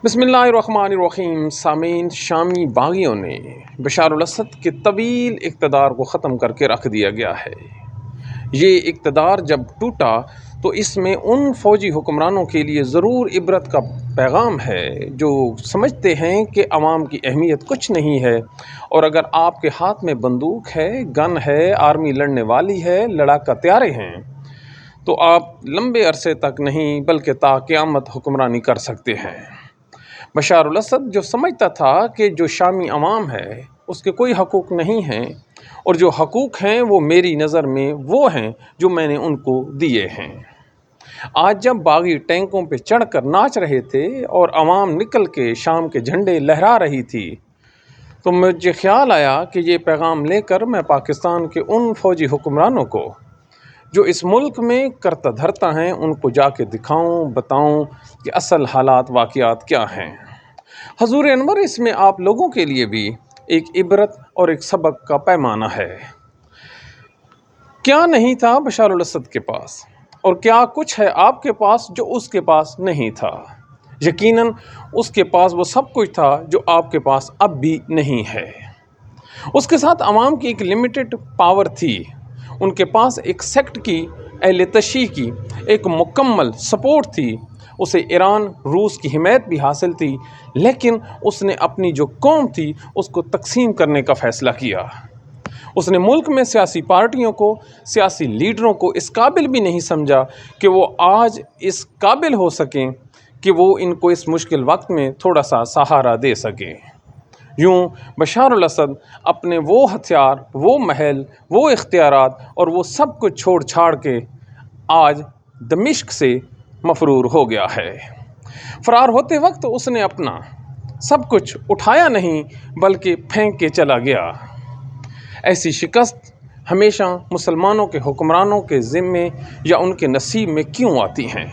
बिस्मिल्लाहिर्रहमानिर्रहीम। सामीन, शामी बागियों ने बशार अल-असद के तवील इक़्तिदार को ख़त्म करके रख दिया गया है। ये इक़्तिदार जब टूटा तो इसमें उन फ़ौजी हुक्मरानों के लिए ज़रूर इबरत का पैगाम है जो समझते हैं कि अवाम की अहमियत कुछ नहीं है, और अगर आपके हाथ में बंदूक है, गन है, आर्मी लड़ने वाली है, लड़ाका तैयारे हैं, तो आप लंबे अरसे तक नहीं बल्कि ता क़यामत हुक्मरानी कर सकते हैं। बशार अल-असद जो समझता था कि जो शामी अवाम है उसके कोई हकूक़ नहीं हैं, और जो हकूक़ हैं वो मेरी नज़र में वो हैं जो मैंने उनको दिए हैं। आज जब बागी टैंकों पे चढ़कर नाच रहे थे और अवाम निकल के शाम के झंडे लहरा रही थी, तो मुझे ख़्याल आया कि ये पैगाम लेकर मैं पाकिस्तान के उन फ़ौजी हुक्मरानों को जो इस मुल्क में करता धरता हैं उनको जाके दिखाऊं, बताऊं कि असल हालात वाक़यात क्या हैं। हजूर अनवर इसमें आप लोगों के लिए भी एक इबरत और एक सबक का पैमाना है। क्या नहीं था बशार अल-असद के पास, और क्या कुछ है आपके पास जो उसके पास नहीं था। यकीनन उसके पास वो सब कुछ था जो आपके पास अब भी नहीं है। उसके साथ अवाम की एक लिमिटेड पावर थी, उनके पास एक सेक्ट की अहले तशी की एक मुकम्मल सपोर्ट थी, उसे ईरान रूस की हिमायत भी हासिल थी, लेकिन उसने अपनी जो कौम थी उसको तकसीम करने का फ़ैसला किया। उसने मुल्क में सियासी पार्टियों को, सियासी लीडरों को इस काबिल भी नहीं समझा कि वो आज इस काबिल हो सकें कि वो इनको इस मुश्किल वक्त में थोड़ा सा सहारा दे सकें। यूँ बशार अल-असद अपने वो हथियार, वो महल, वो इख्तियारात और वो सब कुछ छोड़ छाड़ के आज दमिश्क से मफरूर हो गया है। फ़रार होते वक्त उसने अपना सब कुछ उठाया नहीं बल्कि फेंक के चला गया। ऐसी शिकस्त हमेशा मुसलमानों के हुक्मरानों के ज़िम्मे या उनके नसीब में क्यों आती हैं?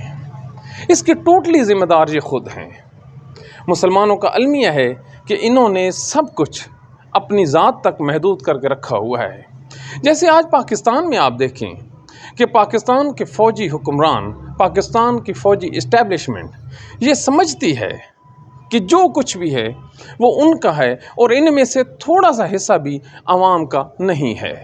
इसके टोटली ज़िम्मेदार ये ख़ुद हैं। मुसलमानों का अलमिया है कि इन्होंने सब कुछ अपनी ज़ात तक महदूद करके रखा हुआ है। जैसे आज पाकिस्तान में आप देखें कि पाकिस्तान के फ़ौजी हुक्मरान, पाकिस्तान की फ़ौजी इस्टेब्लिशमेंट ये समझती है कि जो कुछ भी है वो उनका है, और इनमें से थोड़ा सा हिस्सा भी आवाम का नहीं है।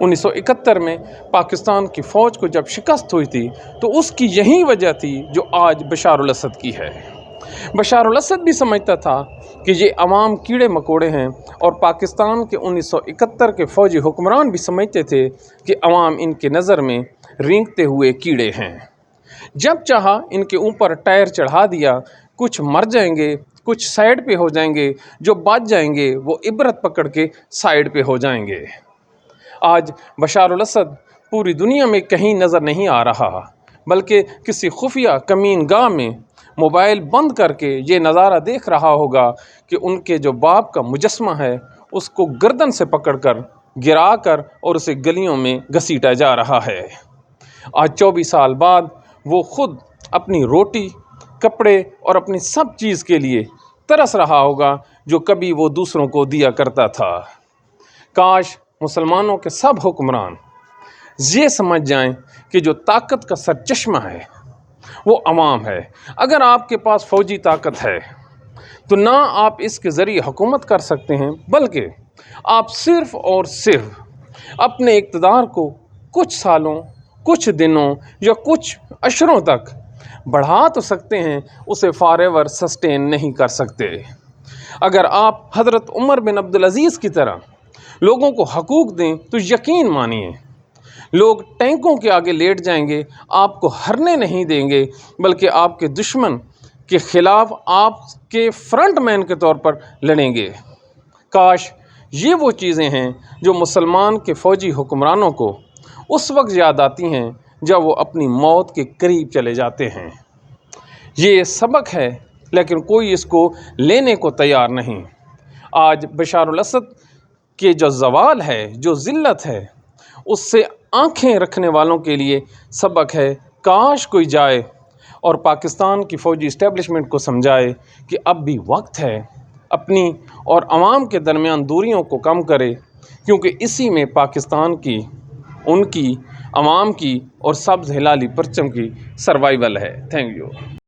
1971 में पाकिस्तान की फ़ौज को जब शिकस्त हुई थी तो उसकी यही वजह थी जो आज बशार अल-असद की है। बशार अल-असद भी समझता था कि ये अवाम कीड़े मकोड़े हैं, और पाकिस्तान के 1971 के फ़ौजी हुक्मरान भी समझते थे कि अवाम इनके नज़र में रेंगते हुए कीड़े हैं। जब चाहा इनके ऊपर टायर चढ़ा दिया, कुछ मर जाएंगे, कुछ साइड पे हो जाएंगे, जो बच जाएंगे वो इबरत पकड़ के साइड पे हो जाएंगे। आज बशार अल-असद पूरी दुनिया में कहीं नज़र नहीं आ रहा, बल्कि किसी खुफिया कमीन गाह में मोबाइल बंद करके ये नज़ारा देख रहा होगा कि उनके जो बाप का मुजस्मा है उसको गर्दन से पकड़कर गिरा कर और उसे गलियों में घसीटा जा रहा है। आज 24 साल बाद वो ख़ुद अपनी रोटी, कपड़े और अपनी सब चीज़ के लिए तरस रहा होगा जो कभी वो दूसरों को दिया करता था। काश मुसलमानों के सब हुक्मरान ये समझ जाएं कि जो ताकत का सरचश्मा है वो अवाम है। अगर आपके पास फ़ौजी ताकत है तो ना आप इसके ज़रिए हुकूमत कर सकते हैं, बल्कि आप सिर्फ़ और सिर्फ अपने इक़्तिदार को कुछ सालों, कुछ दिनों या कुछ अशरों तक बढ़ा तो सकते हैं, उसे फॉरएवर सस्टेन नहीं कर सकते। अगर आप हज़रत उमर बिन अब्दुल अज़ीज़ की तरह लोगों को हकूक़ दें तो यकीन मानिए लोग टैंकों के आगे लेट जाएंगे, आपको हरने नहीं देंगे, बल्कि आपके दुश्मन के ख़िलाफ़ आपके फ्रंट मैन के तौर पर लड़ेंगे। काश ये वो चीज़ें हैं जो मुसलमान के फ़ौजी हुक्मरानों को उस वक्त याद आती हैं जब वो अपनी मौत के करीब चले जाते हैं। ये सबक है, लेकिन कोई इसको लेने को तैयार नहीं। आज बशार अल-असद के जो ज़वाल है, जो ज़िल्लत है, उससे आँखें रखने वालों के लिए सबक है। काश कोई जाए और पाकिस्तान की फ़ौजी इस्टेब्लिशमेंट को समझाए कि अब भी वक्त है, अपनी और अवाम के दरमियान दूरियों को कम करे, क्योंकि इसी में पाकिस्तान की, उनकी, अवाम की और सब्ज़ हिलाली परचम की सर्वाइवल है। Thank you.